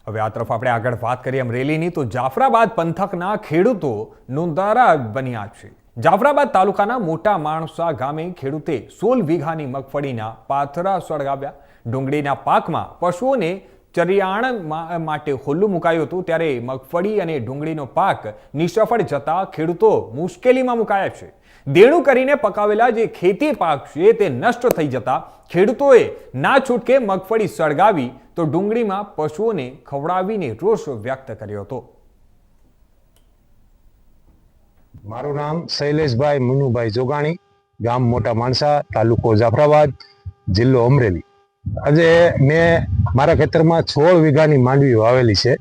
હવે આ તરફ આપણે આગળ વાત કરીએ અમરેલીની તો જાફરાબાદ પંથકના ખેડૂતો નોંધારા બન્યા છે। જાફરાબાદ તાલુકાના મોટા માણસા ગામે ખેડૂતે 16 વીઘાની મગફળીના પાથરા સળગાવ્યા। ડુંગળીના પાકમાં પશુઓને ચરિયાણ માટે ખુલ્લું મુકાયું હતું, ત્યારે મગફળી અને ડુંગળીનો પાક નિષ્ફળ જતા ખેડૂતો મુશ્કેલીમાં મુકાયા છે। દેણું કરીને પકાવેલા જે ખેતી પાક છે તે નષ્ટ થઈ જતા ખેડૂતોએ ના છૂટકે મગફળી સળગાવી તો ડુંગળીમાં પશુઓને ખવડાવીને રોષ વ્યક્ત કર્યો હતો। મારું નામ શૈલેષભાઈ મુનુભાઈ જોગાણી, ગામ મોટા માણસા, તાલુકો જાફરાબાદ, જિલ્લો અમરેલી। આજે મેં મારા ખેતરમાં 16 વીઘાની માંડવી વાવેલી છે।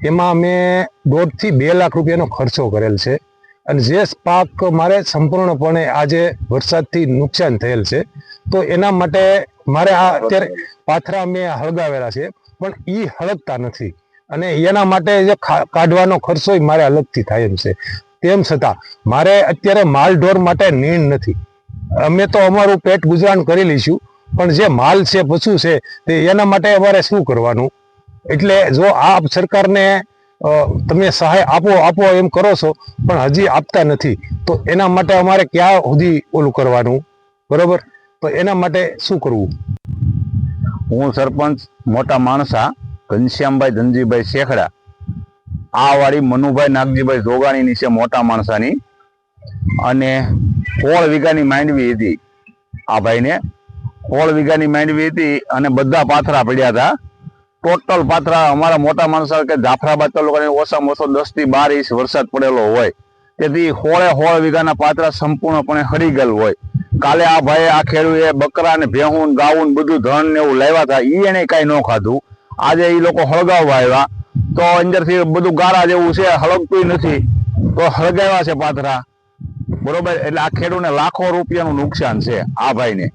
એમાં મેં 1.5 થી 2 લાખ રૂપિયાનો ખર્ચો કરેલ છે અને જે પાક મારે સંપૂર્ણપણે આજે વરસાદથી નુકસાન થયેલ છે, તો એના માટે મારે આ અત્યારે પાથરા મેં હળગાવેલા છે, પણ એ હળગતા નથી અને એના માટે જે કાઢવાનો ખર્ચો મારે અલગથી થાય એમ છે। તેમ છતાં મારે અત્યારે માલ ઢોર માટે નીણ નથી। અમે તો અમારું પેટ ગુજરાન કરી લઈશું, પણ જે માલ છે, પશુ છે, તે એના માટે અમારે શું કરવાનું? એટલે જો આ સરકારને તમે સહાય આપો એમ કરો છો, પણ હજી આપતા નથી, તો એના માટે અમારે ક્યાં સુધી ઓલું કરવાનું? બરોબર, તો એના માટે શું કરવું? હું સરપંચ મોટા માણસા ઘનશ્યામભાઈ ધનજીભાઈ શેખડા, આ વાળી મનુભાઈ નાગજીભાઈ જોગાણીની છે મોટા માણસાની, અને 16 વીઘાની માંડવી હતી। આ ભાઈને 16 વીઘાની માંડવી હતી અને બધા પાથરા પડ્યા હતા। ટોટલ પાથરા અમારા મોટા માણસા કે જાફરાબાદ તાલુકાની ઓછામાં ઓછો 10 થી 12 ઇંચ વરસાદ પડેલો હોય, તેથી 16 વીઘાના પાથરા સંપૂર્ણપણે હળી ગયેલ હોય। કાલે આ ભાઈ આ ખેડૂએ બકરા ને ભેહું ગાવું બધું ધન ને એવું લાવ્યા હતા, એને કઈ ન ખાધું। આજે એ લોકો હળગાવવા આવ્યા તો અંદરથી બધું ગારા જેવું છે, હળગતું નથી, તો હળગાવ્યા છે પાથરા, બરોબર। એટલે આ ખેડૂને લાખો રૂપિયાનું નુકસાન છે। આ ભાઈને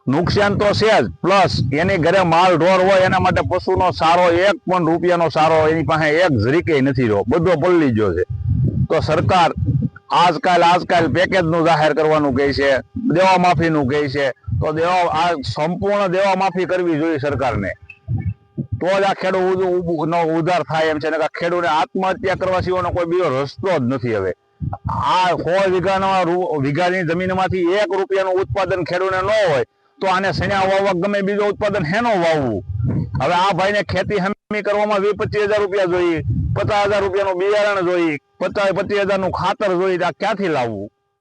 નુકસાન તો છે જ, પ્લસ એની ઘરે માલ ઢોર હોય એના માટે પશુનો સારો 1 પણ રૂપિયાનો સારો એની પાસે એક જરીકે નથી રહ્યો, બધો પલળી ગયો છે। તો સરકાર આજકાલ પેકેજનું જાહેર કરવાનું કહે છે, દેવા માફીનું કહે છે, તો આ સંપૂર્ણ દેવા માફી કરવી જોઈએ સરકારને, તો જ આ ખેડૂત ઉધાર થાય એમ છે। ને ખેડૂતને આત્મહત્યા કરવા સિવાયનો કોઈ બીજો રસ્તો જ નથી। હવે આ 16 વીઘાની જમીનમાંથી 1 રૂપિયાનું ઉત્પાદન ખેડૂતને ન હોય તો આને સણ્યા વાવવા ગમે બીજો ઉત્પાદન હેનો વાવવું? હવે આ ભાઈને ખેતી હમી કરવામાં 20-25 હજાર રૂપિયા જોઈએ, 50,000 રૂપિયાનું બિયારણ જોઈએ, 25,000 નું ખાતર જોઈએ, આ ક્યાંથી લાવવું?